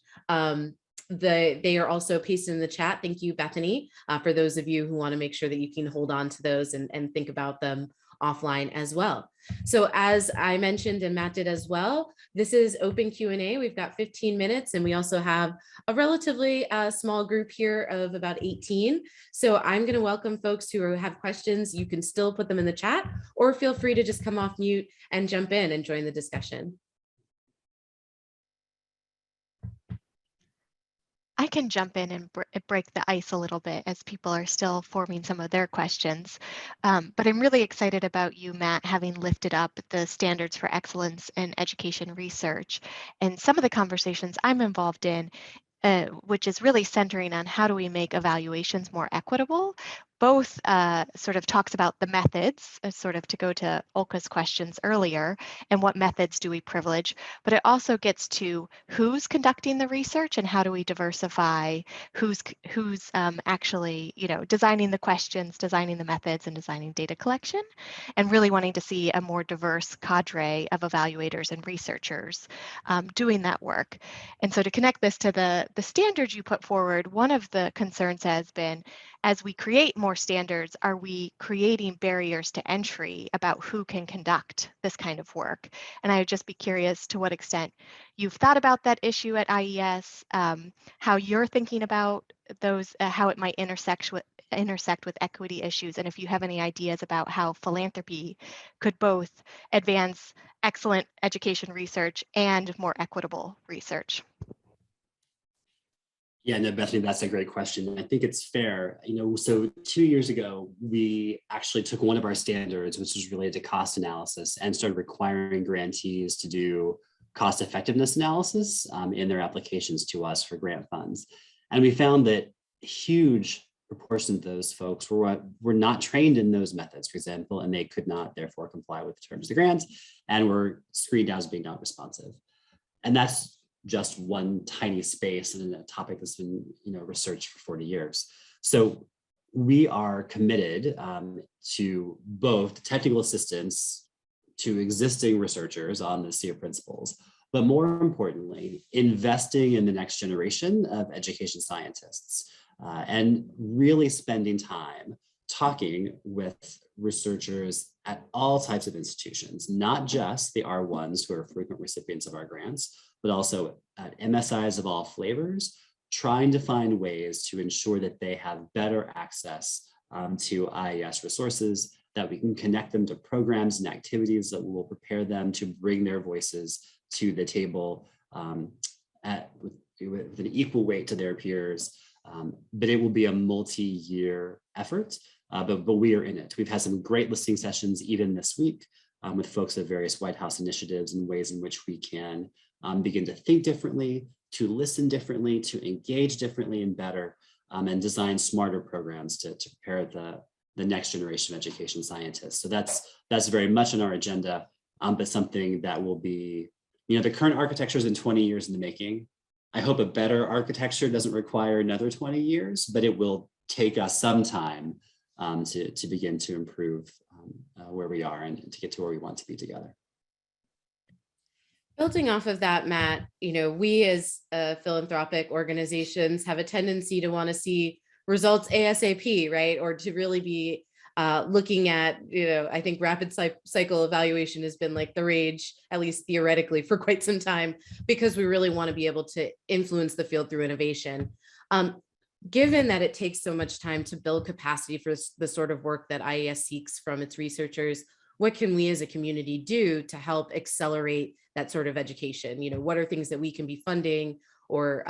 They are also pasted in the chat. Thank you, Bethany, for those of you who want to make sure that you can hold on to those and think about them offline as well. So as I mentioned and Matt did as well, this is open Q&A. We've got 15 minutes and we also have a relatively small group here of about 18. So I'm going to welcome folks who have questions. You can still put them in the chat or feel free to just come off mute and jump in and join the discussion. I can jump in and break the ice a little bit as people are still forming some of their questions. But I'm really excited about you, Matt, having lifted up the standards for excellence in education research. And some of the conversations I'm involved in, which is really centering on how do we make evaluations more equitable, both sort of talks about the methods, sort of to go to Olga's questions earlier, and what methods do we privilege, but it also gets to who's conducting the research and how do we diversify who's actually, designing the questions, designing the methods, and designing data collection, and really wanting to see a more diverse cadre of evaluators and researchers doing that work. And so to connect this to the standards you put forward, one of the concerns has been, as we create more standards, are we creating barriers to entry about who can conduct this kind of work? And I would just be curious to what extent you've thought about that issue at IES, how you're thinking about those, how it might intersect with equity issues, and if you have any ideas about how philanthropy could both advance excellent education research and more equitable research. Yeah, no, Bethany, that's a great question. I think it's fair. So 2 years ago, we actually took one of our standards, which was related to cost analysis, and started requiring grantees to do cost effectiveness analysis in their applications to us for grant funds. And we found that a huge proportion of those folks were not trained in those methods, for example, and they could not therefore comply with the terms of the grant and were screened out as being not responsive. And that's just one tiny space and a topic that's been researched for 40 years. So we are committed to both technical assistance to existing researchers on the SEER principles, but more importantly, investing in the next generation of education scientists and really spending time talking with researchers at all types of institutions, not just the R1s who are frequent recipients of our grants, but also at MSIs of all flavors, trying to find ways to ensure that they have better access to IES resources, that we can connect them to programs and activities that will prepare them to bring their voices to the table with an equal weight to their peers. But it will be a multi-year effort, but we are in it. We've had some great listening sessions even this week with folks at various White House initiatives and ways in which we can begin to think differently, to listen differently, to engage differently and better, and design smarter programs to prepare the next generation of education scientists. So that's very much on our agenda, but something that will be, the current architecture is in 20 years in the making. I hope a better architecture doesn't require another 20 years, but it will take us some time to begin to improve where we are and to get to where we want to be together. Building off of that, Matt, we as philanthropic organizations have a tendency to want to see results ASAP, right? Or to really be looking at, I think rapid cycle evaluation has been like the rage, at least theoretically, for quite some time, because we really want to be able to influence the field through innovation. Given that it takes so much time to build capacity for the sort of work that IES seeks from its researchers, what can we as a community do to help accelerate that sort of education? What are things that we can be funding, or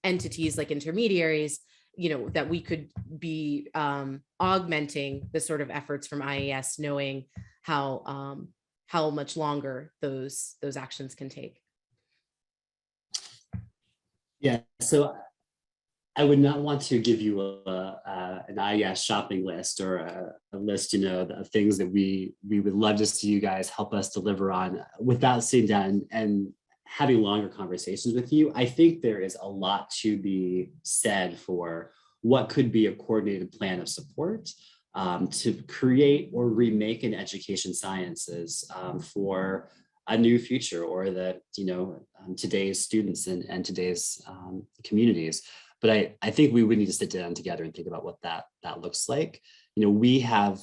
entities like Intermediaries, that we could be augmenting the sort of efforts from IES, knowing how much longer those actions can take? Yeah, so I would not want to give you an IES shopping list or a list, of things that we would love to see you guys help us deliver on without sitting down and having longer conversations with you. I think there is a lot to be said for what could be a coordinated plan of support to create or remake an education sciences for a new future, or that, today's students and today's communities. But I think we would need to sit down together and think about what that looks like. We have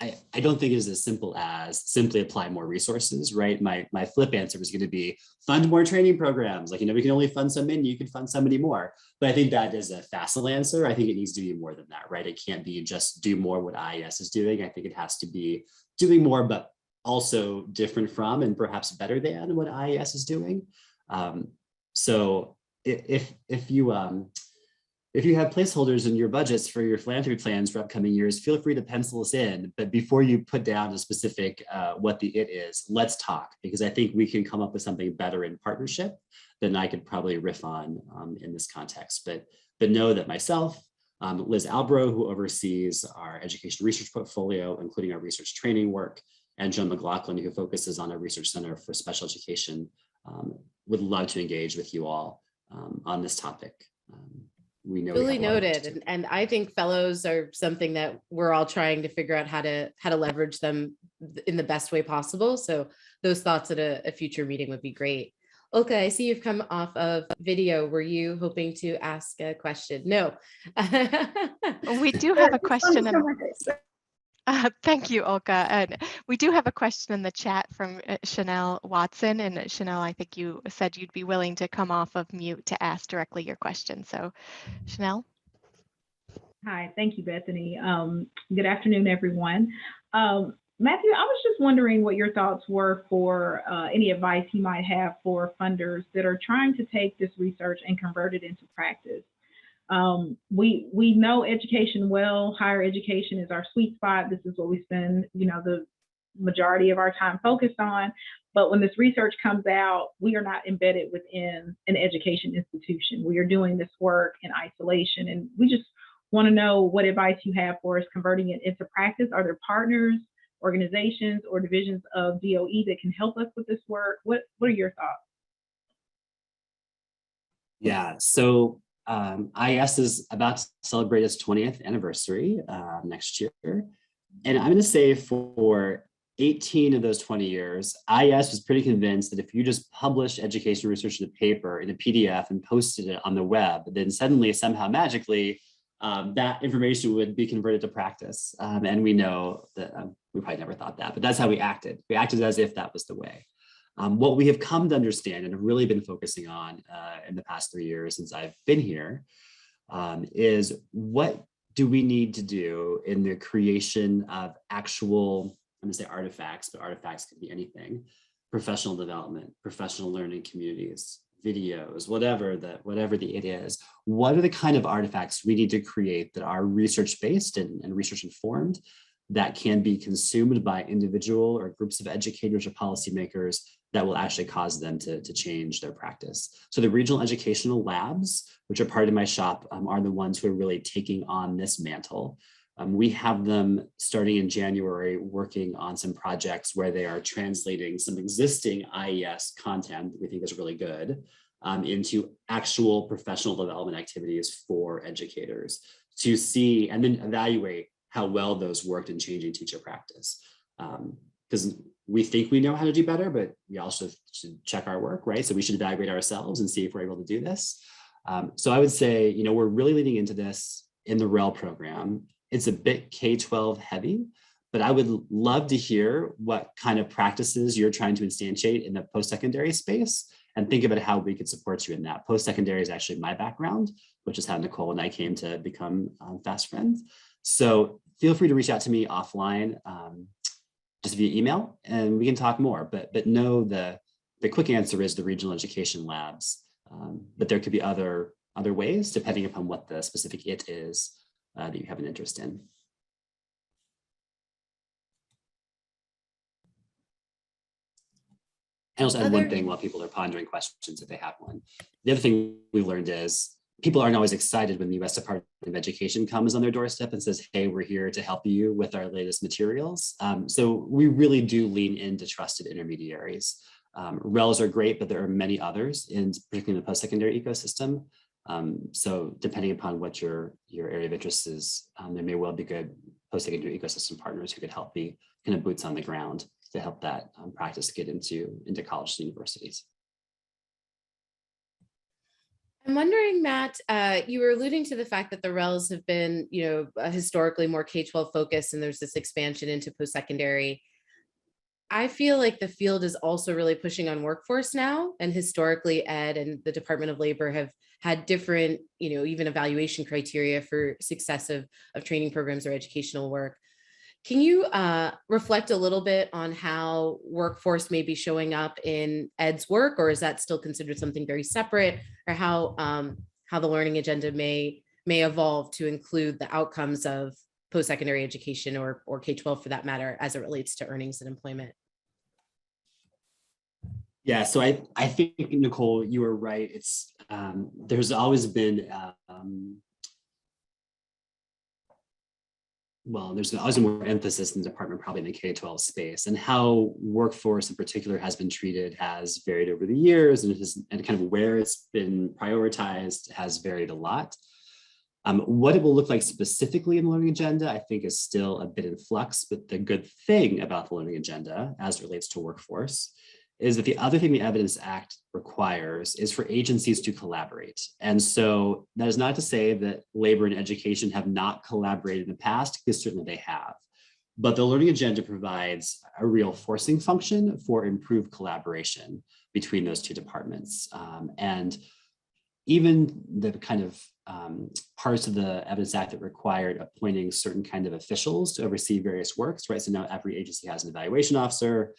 I don't think it is as simple as simply apply more resources, right? My flip answer was going to be fund more training programs. Like, we can only fund so many, you can fund so many more. But I think that is a facile answer. I think it needs to be more than that, right? It can't be just do more what IES is doing. I think it has to be doing more, but also different from and perhaps better than what IES is doing. So if you have placeholders in your budgets for your philanthropy plans for upcoming years, feel free to pencil us in. But before you put down a specific what the it is, let's talk, because I think we can come up with something better in partnership than I could probably riff on in this context. But know that myself, Liz Albro, who oversees our education research portfolio, including our research training work, and Joan McLaughlin, who focuses on our research center for special education, would love to engage with you all on this topic. We know Duly noted, and I think fellows are something that we're all trying to figure out how to leverage them in the best way possible. So those thoughts at a future meeting would be great. Olga, I see you've come off of video. Were you hoping to ask a question? No. We do have a question. Thank you, Olga. And we do have a question in the chat from Chanel Watson. And Chanel, I think you said you'd be willing to come off of mute to ask directly your question. So Chanel. Hi, thank you, Bethany. Good afternoon, everyone. Matthew, I was just wondering what your thoughts were for any advice you might have for funders that are trying to take this research and convert it into practice. We know education well. Higher education is our sweet spot. This is what we spend, the majority of our time focused on. But when this research comes out, we are not embedded within an education institution. We are doing this work in isolation, and we just want to know what advice you have for us converting it into practice. Are there partners, organizations, or divisions of DOE that can help us with this work? What are your thoughts? Yeah, so IES is about to celebrate its 20th anniversary next year. And I'm going to say for 18 of those 20 years, IES was pretty convinced that if you just published education research in a paper, in a PDF, and posted it on the web, then suddenly, somehow magically, that information would be converted to practice. And we know that we probably never thought that, but that's how we acted. We acted as if that was the way. What we have come to understand and have really been focusing on in the past 3 years since I've been here is what do we need to do in the creation of actual, I'm going to say artifacts, but artifacts could be anything, professional development, professional learning communities, videos, whatever the it is. What are the kind of artifacts we need to create that are research-based and research-informed, that can be consumed by individual or groups of educators or policymakers that will actually cause them to change their practice. So the regional educational labs, which are part of my shop, are the ones who are really taking on this mantle. We have them starting in January working on some projects where they are translating some existing IES content that we think is really good into actual professional development activities for educators to see and then evaluate how well those worked in changing teacher practice. Because we think we know how to do better, but we also should check our work, right? So we should evaluate ourselves and see if we're able to do this. So I would say, we're really leaning into this in the REL program. It's a bit K-12 heavy, but I would love to hear what kind of practices you're trying to instantiate in the post-secondary space and think about how we could support you in that. Post-secondary is actually my background, which is how Nicole and I came to become fast friends. So feel free to reach out to me offline, just via email, and we can talk more. But know the quick answer is the regional education labs. But there could be other ways depending upon what the specific it is that you have an interest in. And also add one thing while people are pondering questions if they have one. The other thing we've learned is people aren't always excited when the U.S. Department of Education comes on their doorstep and says, hey, we're here to help you with our latest materials. So we really do lean into trusted intermediaries. RELs are great, but there are many others, particularly in the post-secondary ecosystem. So depending upon what your area of interest is, there may well be good post-secondary ecosystem partners who could help be kind of boots on the ground to help that practice get into colleges and universities. I'm wondering, Matt, you were alluding to the fact that the RELs have been, historically more K-12 focused, and there's this expansion into post-secondary. I feel like the field is also really pushing on workforce now, and historically Ed and the Department of Labor have had different, even evaluation criteria for success of training programs or educational work. Can you reflect a little bit on how workforce may be showing up in Ed's work, or is that still considered something very separate, or how the learning agenda may evolve to include the outcomes of post-secondary education or K-12 for that matter, as it relates to earnings and employment? Yeah, so I think, Nicole, you were right. It's there's always been there's always more emphasis in the department, probably in the K-12 space, and how workforce in particular has been treated has varied over the years, and kind of where it's been prioritized has varied a lot. What it will look like specifically in the learning agenda, I think, is still a bit in flux. But the good thing about the learning agenda, as it relates to workforce, is that the other thing the Evidence Act requires is for agencies to collaborate. And so that is not to say that labor and education have not collaborated in the past, because certainly they have. But the learning agenda provides a real forcing function for improved collaboration between those two departments. And even the kind of parts of the Evidence Act that required appointing certain kind of officials to oversee various works, right? So now every agency has an evaluation officer.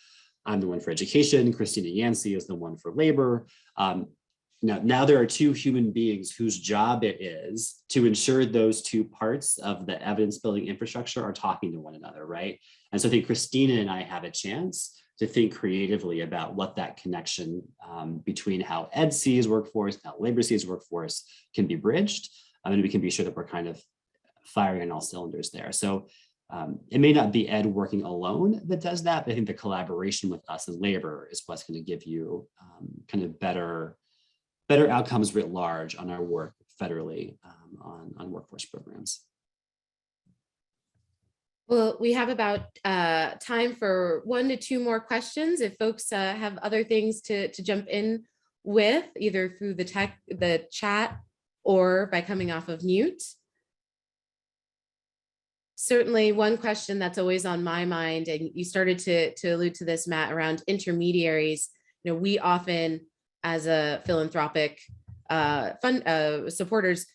I'm the one for education. Christina Yancey is the one for labor. Now there are two human beings whose job it is to ensure those two parts of the evidence building infrastructure are talking to one another, right? And so I think Christina and I have a chance to think creatively about what that connection between how Ed sees workforce and how labor sees workforce can be bridged. And we can be sure that we're kind of firing on all cylinders there. So it may not be Ed working alone that does that, but I think the collaboration with us and labor is what's going to give you kind of better outcomes writ large on our work federally on workforce programs. Well, we have about time for 1 to 2 more questions. If folks have other things to jump in with, either through the chat or by coming off of mute. Certainly one question that's always on my mind, and you started to allude to this, Matt, around intermediaries. We often, as a philanthropic supporters,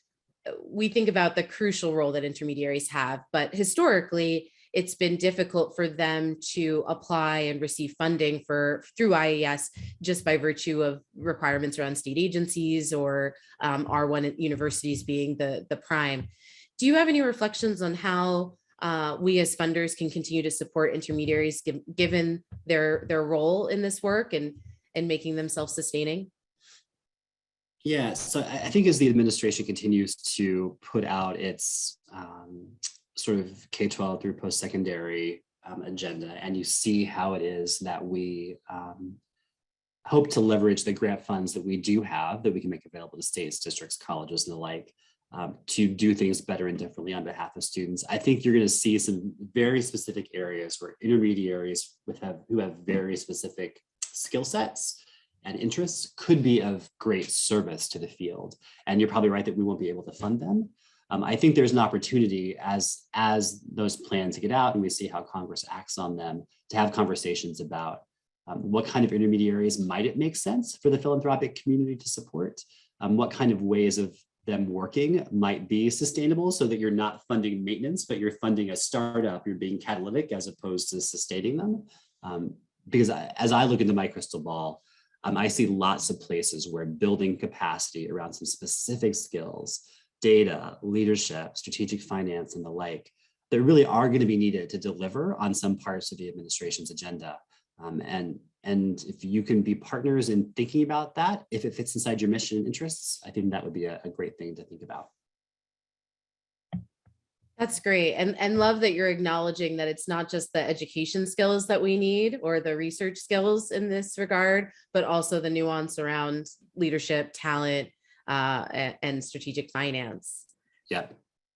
we think about the crucial role that intermediaries have, but historically, it's been difficult for them to apply and receive funding through IES just by virtue of requirements around state agencies or R1 universities being the prime. Do you have any reflections on how we as funders can continue to support intermediaries given their role in this work and making them self-sustaining? Yeah, so I think as the administration continues to put out its sort of K-12 through post-secondary agenda, and you see how it is that we hope to leverage the grant funds that we do have that we can make available to states, districts, colleges, and the like, to do things better and differently on behalf of students. I think you're going to see some very specific areas where intermediaries who have very specific skill sets and interests could be of great service to the field. And you're probably right that we won't be able to fund them. I think there's an opportunity as those plans get out and we see how Congress acts on them to have conversations about what kind of intermediaries might it make sense for the philanthropic community to support, what kind of ways of them working might be sustainable so that you're not funding maintenance, but you're funding a startup, you're being catalytic as opposed to sustaining them. Because as I look into my crystal ball, I see lots of places where building capacity around some specific skills, data, leadership, strategic finance, and the like, that really are going to be needed to deliver on some parts of the administration's agenda. And if you can be partners in thinking about that, if it fits inside your mission and interests, I think that would be a great thing to think about. That's great. And love that you're acknowledging that it's not just the education skills that we need or the research skills in this regard, but also the nuance around leadership, talent, and strategic finance. Yeah,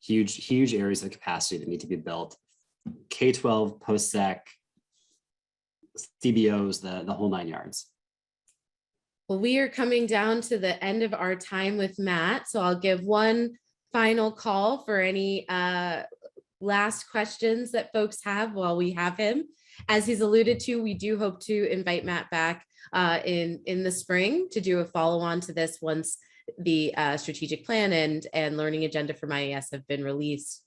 huge areas of capacity that need to be built. K-12, post-sec, CBOs, the whole 9 yards. Well, we are coming down to the end of our time with Matt, so I'll give one final call for any last questions that folks have while we have him. As he's alluded to, we do hope to invite Matt back in the spring to do a follow-on to this once the strategic plan and learning agenda from IES have been released.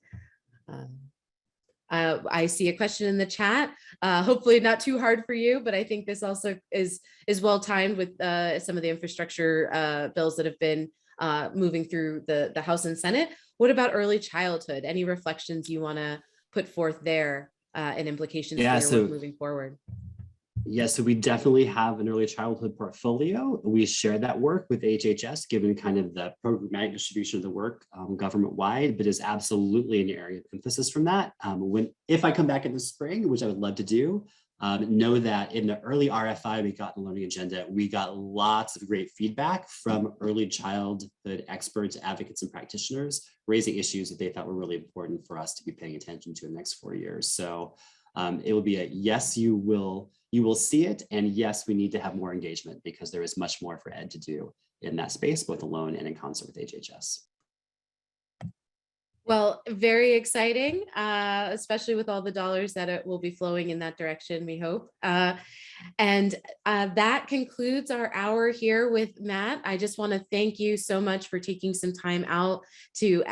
I see a question in the chat, hopefully not too hard for you, but I think this also is well timed with some of the infrastructure bills that have been moving through the House and Senate. What about early childhood? Any reflections you want to put forth there and implications for your work moving forward? Yeah, so we definitely have an early childhood portfolio. We share that work with HHS, given kind of the programmatic distribution of the work government-wide, but is absolutely an area of emphasis from that. If I come back in the spring, which I would love to do, know that in the early RFI we got in the learning agenda, we got lots of great feedback from early childhood experts, advocates, and practitioners raising issues that they thought were really important for us to be paying attention to in the next 4 years. So it will be a yes, you will see it, and yes, we need to have more engagement because there is much more for Ed to do in that space, both alone and in concert with HHS. Well, very exciting, especially with all the dollars that it will be flowing in that direction, we hope. And that concludes our hour here with Matt. I just want to thank you so much for taking some time out to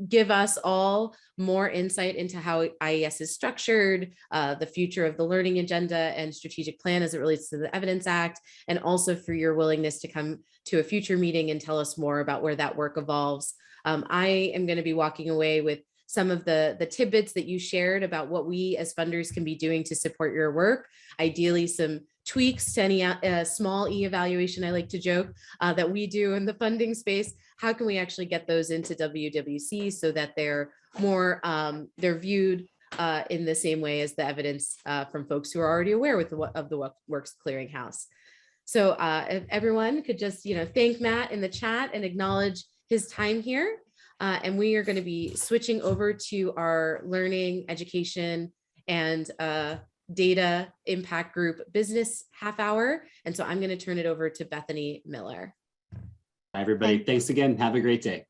give us all more insight into how IES is structured, the future of the learning agenda and strategic plan as it relates to the Evidence Act, and also for your willingness to come to a future meeting and tell us more about where that work evolves. I am going to be walking away with some of the tidbits that you shared about what we as funders can be doing to support your work. Ideally, some tweaks to any small e-evaluation, I like to joke, that we do in the funding space. How can we actually get those into WWC so that they're more, they're viewed in the same way as the evidence from folks who are already aware of the Works Clearinghouse. So if everyone could just, thank Matt in the chat and acknowledge his time here. And we are going to be switching over to our learning, education, and data impact group business half hour. And so I'm going to turn it over to Bethany Miller. Hi, everybody. Thanks again. Have a great day.